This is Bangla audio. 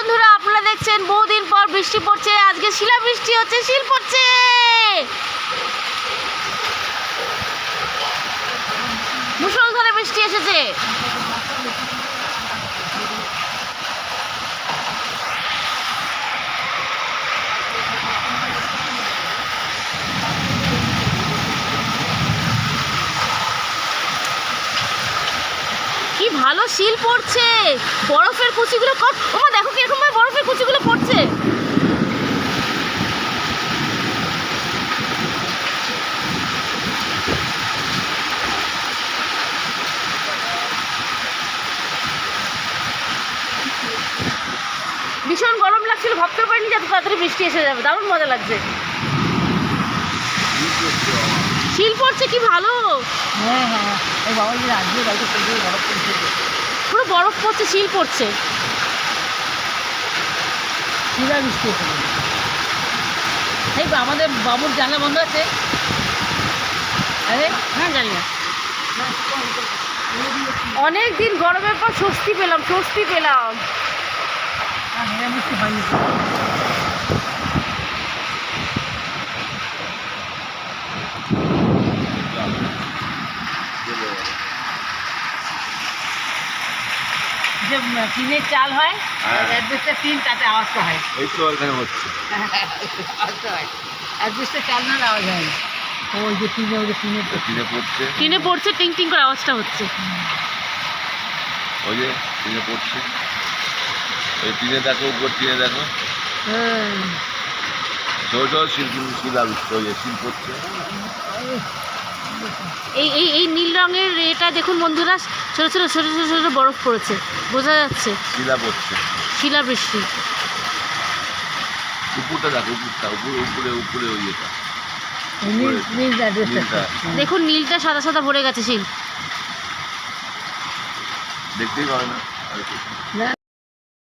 বন্ধুরা, আপনারা দেখছেন বহুদিন পর বৃষ্টি পড়ছে। আজকে শিলা বৃষ্টি হচ্ছে, শিল পড়ছে। মুষলধারে বৃষ্টি এসেছে। কি ভালো শিল পড়ছে, বরফের কুচিগুলো ওমা দেখো কিরকম ভাবে বরফের কুচিগুলো পড়ছে। ভীষণ গরম লাগছিল, ভাবতে পারিনি যে এত তাড়াতাড়ি বৃষ্টি এসে যাবে। দারুণ মজা লাগছে। শিল পড়ছে, কি ভালো। হ্যাঁ হ্যাঁ, এই বাবা যে আজকে বাড়িতে প্রচুর বরফ পড়ছে, পুরো বরফ পড়ছে, শিল পড়ছে। শিলা বৃষ্টি এসে গেছে। এই আমাদের বাবুর জানলা বন্ধ আছে। আরে হ্যাঁ, জানি না। অনেক দিন গরমের পর স্বস্তি পেলাম, স্বস্তি পেলাম। হ্যাঁ বৃষ্টি হয়নি। যে টিনের চাল হয়, অ্যাডজাস্টার টিন, তাতে আওয়াজটা হয়। এই তো এখানে হচ্ছে। আওয়াজটা হয়, অ্যাডজাস্টার চাল না আওয়াজ হয় না। ওই যে টিনে, ওই যে টিনের টিনে পড়ছে, টিনে পড়ছে, টিং টিং করে আওয়াজটা হচ্ছে। ওই যে টিনে পড়ছে, ওই টিনে দেখো, উপর টিনে দেখো, ছোট ছোট শিলা বৃষ্টি, ওই যে শিল পড়ছে। এই এই এই নীল রঙের এটা দেখুন বন্ধুরা, ছোট ছোট ছোট ছোট ছোট বরফ পড়েছে, বোঝা যাচ্ছে। শিলা পড়ছে, শিলা বৃষ্টি। উপরটা দেখো, উপরটা, উপরে উপরে উপরে ওই এটা নীলটা নীলটা দেখুন নীলটা সাদা সাদা ভরে গেছে শিল। দেখতেই পাবে না। না